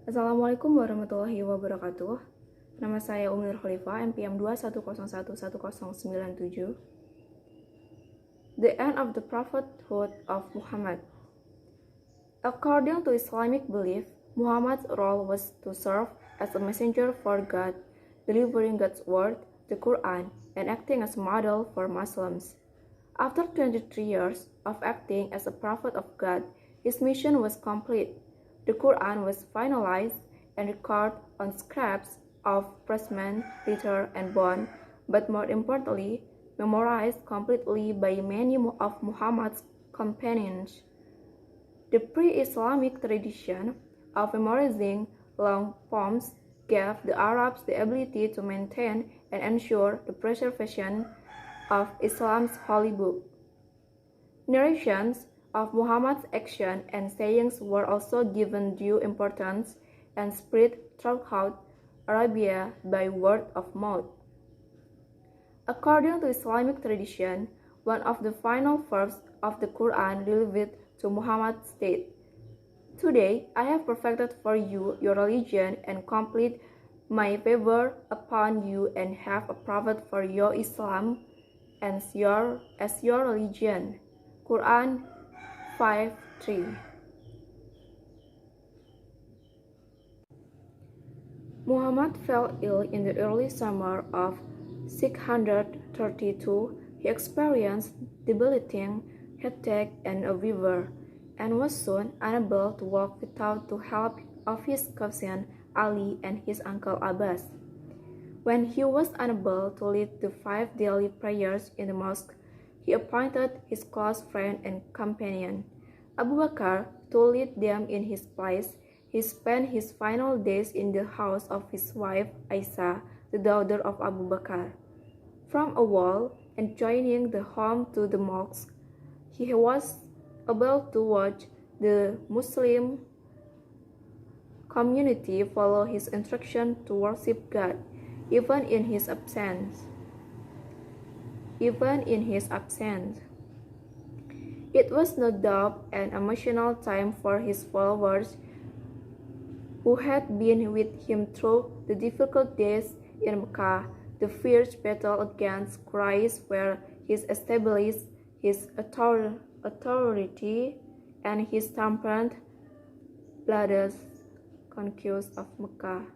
Assalamualaikum warahmatullahi wabarakatuh. Nama saya Umi Nur Khalifah, NPM 210111097. The end of the prophethood of Muhammad. According to Islamic belief, Muhammad's role was to serve as a messenger for God, delivering God's word, the Quran, and acting as a model for Muslims. After 23 years of acting as a prophet of God, his mission was complete. The Quran was finalized and recorded on scraps of parchment, leather, and bone, but more importantly, memorized completely by many of Muhammad's companions. The pre-Islamic tradition of memorizing long poems gave the Arabs the ability to maintain and ensure the preservation of Islam's holy book. Narrations of Muhammad's actions and sayings were also given due importance and spread throughout Arabia by word of mouth. According to Islamic tradition, one of the final verses of the Quran revealed to Muhammad stated, "Today I have perfected for you your religion and complete my favor upon you and have approved for your Islam as your religion." Quran 5:3. Muhammad fell ill in the early summer of 632. He experienced debilitating headache and a fever, and was soon unable to walk without the help of his cousin Ali and his uncle Abbas. When he was unable to lead the 5 daily prayers in the mosque, he appointed his close friend and companion, Abu Bakr, to lead them in his place. He spent his final days in the house of his wife Aisha, the daughter of Abu Bakr. From a wall adjoining the home to the mosque, he was able to watch the Muslim community follow his instruction to worship God, even in his absence. It was no doubt an emotional time for his followers who had been with him through the difficult days in Mecca, the fierce battle against Quraysh where he established his authority, and his triumphant bloodless conquest of Mecca.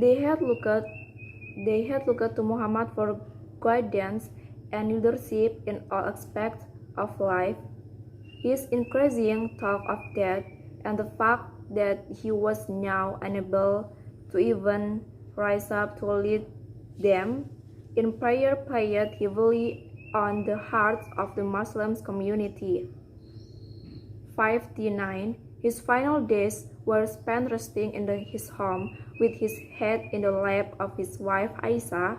They had looked to Muhammad for guidance and leadership in all aspects of life. His increasing talk of death and the fact that he was now unable to even rise up to lead them in prayer played heavily on the hearts of the Muslim community. 5:9. His final days were spent resting in his home with his head in the lap of his wife Aisha.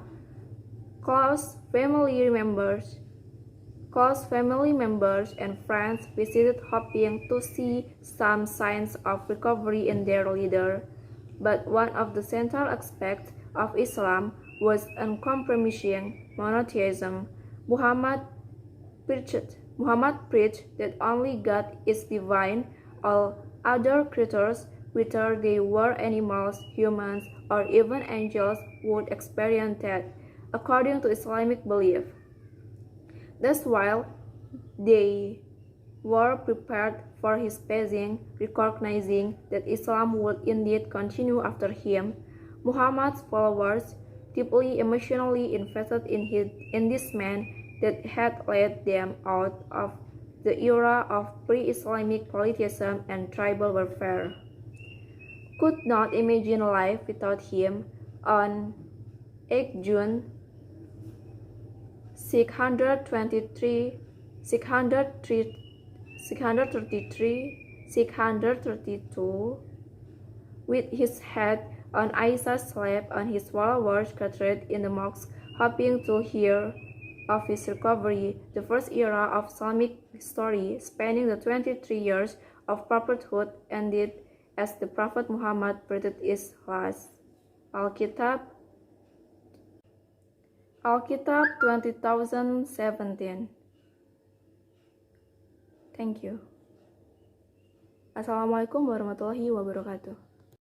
Close family members and friends visited hoping to see some signs of recovery in their leader. But one of the central aspects of Islam was uncompromising monotheism. Muhammad preached that only God is divine. All other creatures, whether they were animals, humans, or even angels, would experience death, according to Islamic belief. Thus, while they were prepared for his passing, recognizing that Islam would indeed continue after him, Muhammad's followers, deeply emotionally invested in this man that had led them out of the era of pre-Islamic polytheism and tribal warfare, could not imagine life without him. On 8 June 632, with his head on Aisha's lap and his followers gathered in the mosque, hoping to hear of his recovery. The first era of Islamic history, spanning the 23 years of prophethood, ended as the Prophet Muhammad breathed his last. Al-Kitab 2017. Thank you. Assalamualaikum warahmatullahi wabarakatuh.